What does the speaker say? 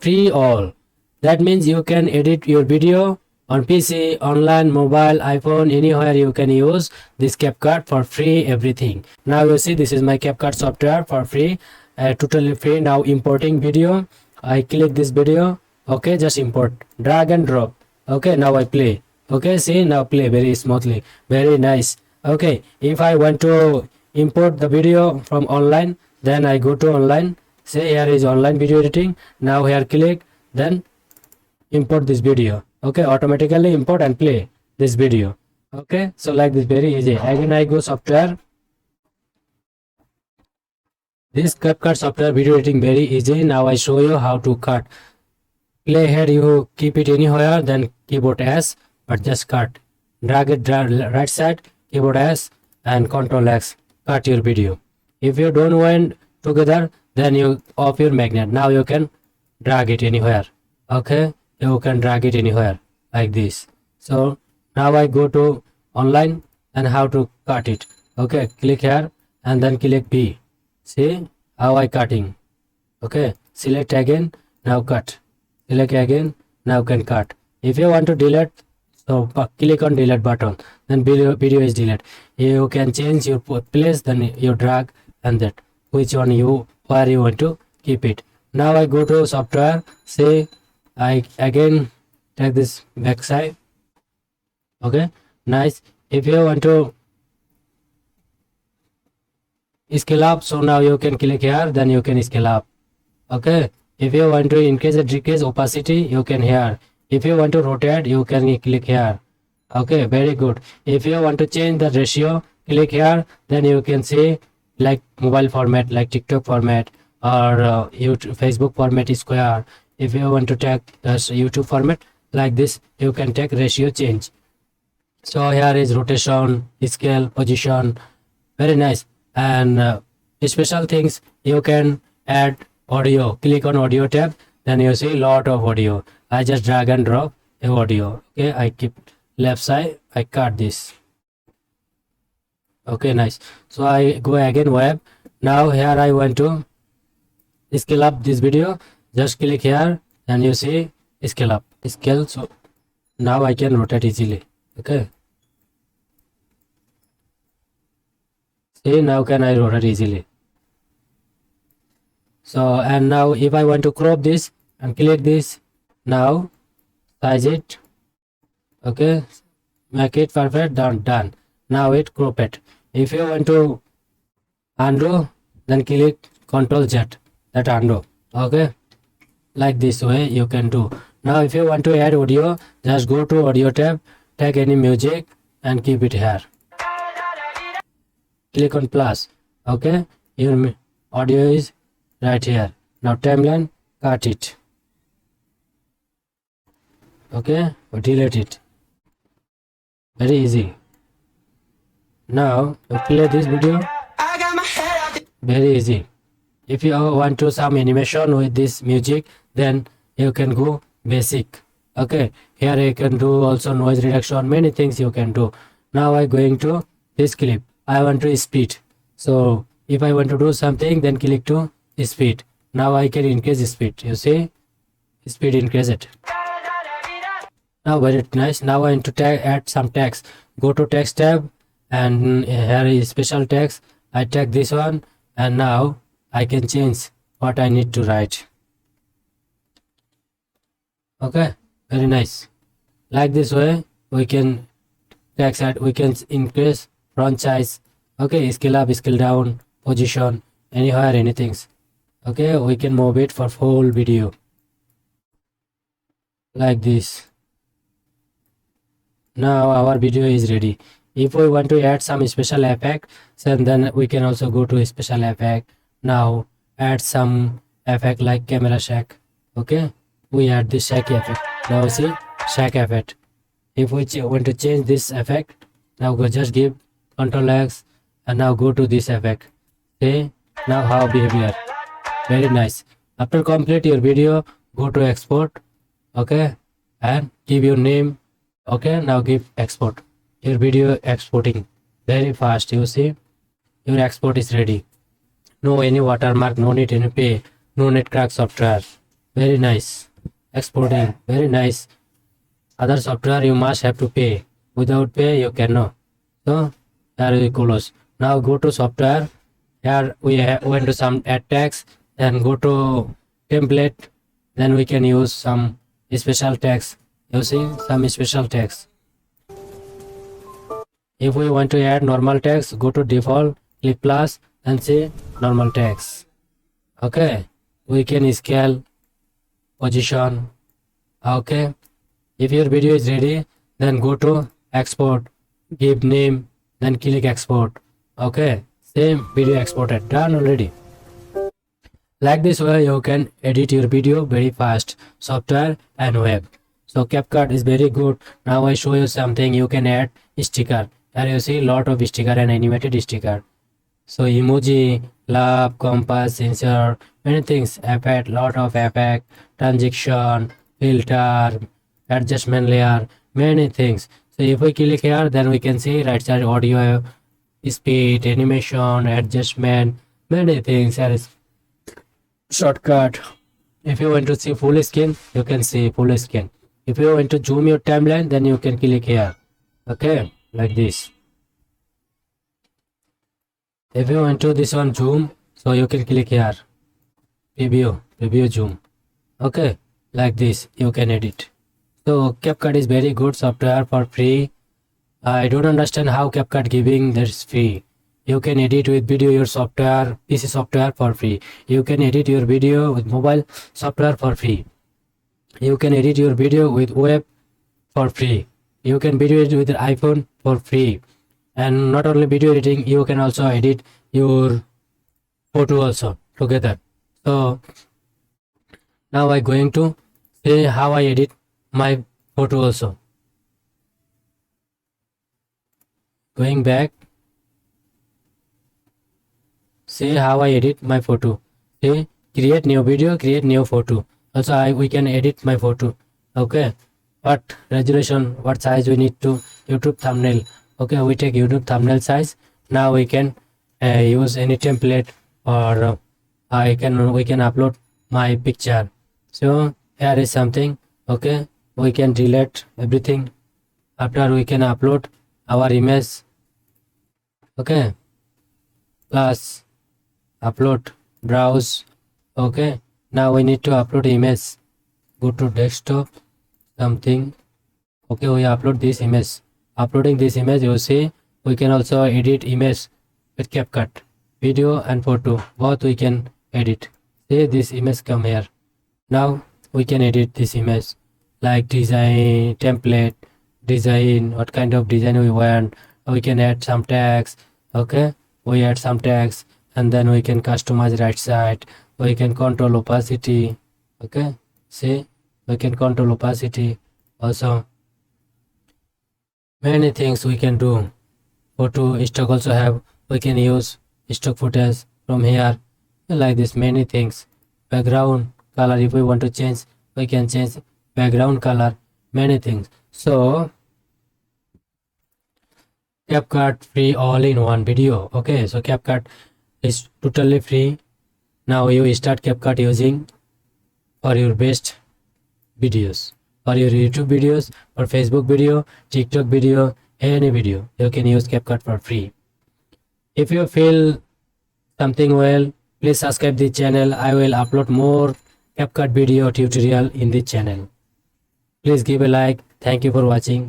free all. That means you can edit your video on PC, online, mobile, iPhone, anywhere you can use this Capcut for free, everything. Now you see this is my Capcut software for free, totally free. Now importing video, I click this video, okay, just import, drag and drop, okay, now I play, okay, see, now play very smoothly, very nice. Okay, if I want to import the video from online, then I go to online, say here is online video editing, now here click, then import this video, okay, automatically import and play this video. Okay, so like this, very easy. Again I go software, this CapCut software video editing very easy. Now I show you how to cut. Playhead you keep it anywhere, then keyboard S, but just cut, drag it, drag right side, keyboard S and Ctrl X, cut your video. If you don't want together, then you off your magnet. Now you can drag it anywhere, okay, you can drag it anywhere like this. So now I go to online and how to cut it, okay, click here and then click B, see how I cutting, okay, select again, now cut, select again, now can cut. If you want to delete, so click on delete button, then video is delete. You can change your place, then you drag and that which one you where you want to keep it. Now I go to software, say I again take this back side, okay, nice. If you want to scale up, so now you can click here, then you can scale up, okay. If you want to increase or decrease opacity, you can here. If you want to rotate, you can click here, okay, very good. If you want to change the ratio, click here, then you can see like mobile format, like TikTok format, or YouTube, Facebook format is square. If you want to take the YouTube format like this, you can take ratio change. So here is rotation, scale, position, very nice. And special things, you can add audio, click on audio tab, then you see lot of audio. I just drag and drop a audio, okay, I keep left side, I cut this, okay, nice. So I go again web. Now here I want to scale up this video, just click here and you see scale up, scale. So now I can rotate easily, okay, see, now can I rotate easily. So and now if I want to crop this and click this, now size it, okay, make it perfect, done. Now it crop it. If you want to undo, then click Ctrl Z, that undo, okay, like this way you can do. Now if you want to add audio, just go to audio tab, take any music and keep it here, click on plus, okay, your audio is right here. Now timeline, cut it, okay, or delete it, very easy. Now you play this video, very easy. If you want to some animation with this music, then you can go basic, okay, here you can do also noise reduction, many things you can do. Now I going to this clip, I want to speed, so if I want to do something, then click to speed. Now I can increase speed, you see, speed increase it. Now very nice. Now I want to add some text, go to text tab and here is special text, I take this one and now I can change what I need to write, okay, very nice. Like this way we can text that, we can increase font size, okay, scale up, scale down, position, anywhere, anything, okay, we can move it for whole video like this. Now our video is ready. If we want to add some special effect, so then we can also go to special effect. Now add some effect like camera shake, okay, we add this shake effect. Now see shake effect. If we want to change this effect, now go just give Ctrl X and now go to this effect, okay, now how behavior, very nice. After complete your video, go to export, okay, and give your name, okay, now give export. Your video exporting very fast, you see, your export is ready. No any watermark, no need any pay, no need crack software, very nice. Exporting, very nice. Other software you must have to pay. Without pay you cannot. So here we close. Now go to software. Here we went to some add tags. Then go to template. Then we can use some special tags. You see some special tags. If we want to add normal text, go to default, click plus, and see normal text. Okay, we can scale position. Okay, if your video is ready, then go to export, give name, then click export. Okay, same video exported, done already. Like this way you can edit your video very fast, software and web. So Capcut is very good. Now I show you something. You can add sticker. Here you see lot of sticker and animated sticker. So emoji, love, compass, insert, many things, effect, lot of effect, transition, filter, adjustment layer, many things. So if we click here, then we can see right side audio, speed, animation, adjustment, many things. Here is shortcut. If you want to see full screen, you can see full screen. If you want to zoom your timeline, then you can click here. Okay, like this. If you want to this one zoom, so you can click here. Preview zoom. Okay, like this you can edit. So Capcut is very good software for free. I don't understand how Capcut giving this free. You can edit with video your software, PC software for free. You can edit your video with mobile software for free. You can edit your video with web for free. You can video it with an iPhone for free. And not only video editing, you can also edit your photo also together. So now I'm going to say how I edit my photo also. Going back, say how I edit my photo. Say create new video, create new photo. Also we can edit my photo. Okay, what resolution, what size we need to YouTube thumbnail. Okay, we take YouTube thumbnail size. Now we can use any template, or we can upload my picture. So here is something. Okay, we can delete everything. After we can upload our image. Okay, plus upload, browse. Okay, now we need to upload image. Go to desktop, something. Okay, we upload this image. Uploading this image, you see we can also edit image with Capcut. Video and photo, both we can edit. Say this image come here. Now we can edit this image, like design, template, design, what kind of design we want. We can add some tags. Okay, we add some tags, and then we can customize right side. We can control opacity. Okay, see, we can control opacity also. Many things we can do. Photo stock also have, we can use stock footage from here, like this, many things. Background color, if we want to change, we can change background color, many things. So Capcut free all in one video. Okay, so Capcut is totally free. Now you start Capcut using for your best videos, for your YouTube videos, or Facebook video, TikTok video, any video. You can use Capcut for free. If you feel something well, please subscribe the channel. I will upload more Capcut video tutorial in the channel. Please give a like. Thank you for watching.